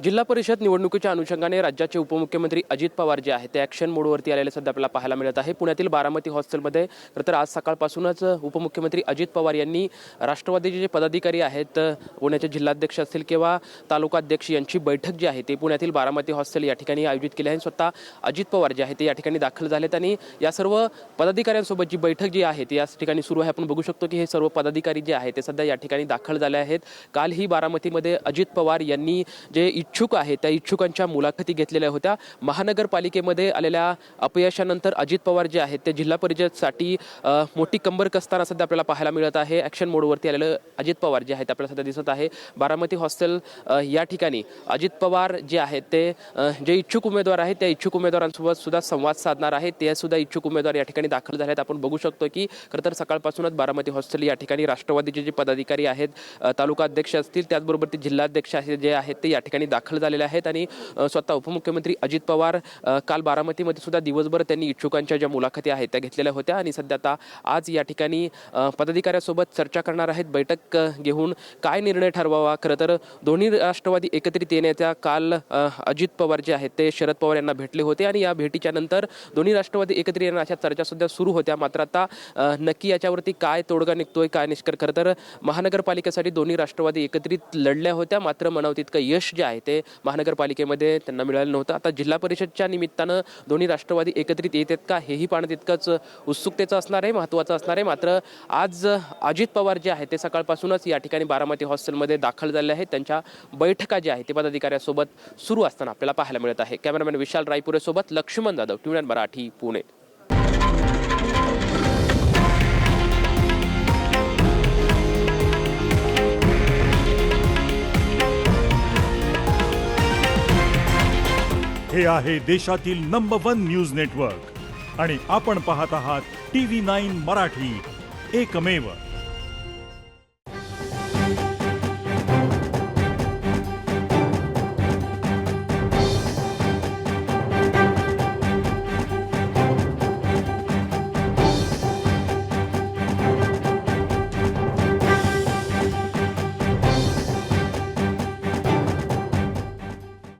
जिल्हा परिषद निवडणुकीच्या अनुषंगाने राज्याचे उपमुख्यमंत्री अजित पवार जे आहेत ते ॲक्शन मोडवरती आलेले सध्या आपल्याला पाहायला मिळत आहे। पुण्यातील बारामती हॉस्टेलमध्ये तर आज सकाळपासूनच उपमुख्यमंत्री अजित पवार यांनी राष्ट्रवादीचे जे पदाधिकारी आहेत, पुण्याचे जिल्हाध्यक्ष असतील किंवा तालुकाध्यक्ष यांची बैठक जी आहे ती पुण्यातील बारामती हॉस्टेल या ठिकाणी आयोजित केली आहे। स्वतः अजित पवार जे आहे ते या ठिकाणी दाखल झालेत आणि या सर्व पदाधिकाऱ्यांसोबत जी बैठक जी आहे ती याच ठिकाणी सुरू आहे। आपण बघू शकतो की हे सर्व पदाधिकारी जे आहेत ते सध्या या ठिकाणी दाखल झाले आहेत। काल ही बारामतीमध्ये अजित पवार यांनी जे इच्छुक आहेत त्या इच्छुकांच्या मुलाखती घेतलेल्या होत्या। महानगरपालिकेमध्ये आलेल्या अपयशानंतर अजित पवार जे आहेत ते जिल्हा परिषदसाठी मोठी कंबर कसताना सध्या आपल्याला पाहायला मिळत आहे। ॲक्शन मोडवरती आलेलं अजित पवार जे आहेत आपल्याला सध्या दिसत आहे। बारामती हॉस्टेल या ठिकाणी अजित पवार जे आहेत ते जे इच्छुक उमेदवार आहेत त्या इच्छुक उमेदवारांसोबत सुद्धा संवाद साधणार आहेत। ते सुद्धा इच्छुक उमेदवार या ठिकाणी दाखल झाले आहेत। आपण बघू शकतो की खरं तर सकाळपासूनच बारामती हॉस्टेल या ठिकाणी राष्ट्रवादीचे जे पदाधिकारी आहेत, तालुका अध्यक्ष असतील त्याचबरोबर ते जिल्हाध्यक्ष जे आहेत ते या ठिकाणी दाखल झालेले आहेत आणि स्वतः उपमुख्यमंत्री अजित पवार काल बारामतीमध्ये सुद्धा दिवसभर त्यांनी इच्छुकांच्या ज्या मुलाखती आहेत त्या घेतलेल्या होत्या आणि सध्या आता आज या ठिकाणी पदाधिकाऱ्यांसोबत चर्चा करणार आहेत। बैठक घेऊन काय निर्णय ठरवावा। खरं तर दोन्ही राष्ट्रवादी एकत्रित येण्याच्या काल अजित पवार जे आहेत ते शरद पवार यांना भेटले होते आणि या भेटीच्या नंतर दोन्ही राष्ट्रवादी एकत्रित येणार अशा चर्चा सुद्धा सुरू होत्या। मात्र आता नक्की याच्यावरती काय तोडगा निघतोय, काय निष्कर्ष। खरं तर महानगरपालिकेसाठी दोन्ही राष्ट्रवादी एकत्रित लढल्या होत्या, मात्र म्हणावं तितकं यश जे आहे ते महानगरपालिकेमध्ये त्यांना मिळालं नव्हतं। आता जिल्हा परिषदच्या निमित्तानं दोन्ही राष्ट्रवादी एकत्रित येतात का हेही पाहणं तितकंच उत्सुकतेचं असणार आहे, महत्त्वाचं असणार आहे। मात्र आज अजित पवार जे आहेत ते सकाळपासूनच या ठिकाणी बारामती हॉस्टेलमध्ये दाखल झाले आहेत। त्यांच्या बैठका ज्या आहेत ते पदाधिकाऱ्यांसोबत सुरू असताना आपल्याला पाहायला मिळत आहे। कॅमेरामॅन विशाल रायपुरेसोबत लक्ष्मण जाधव, टीव्ही मराठी, पुणे। हे आहे देशातील नंबर 1 न्यूज नेटवर्क आणि आपण पाहत आहात TV9 मराठी, एकमेव।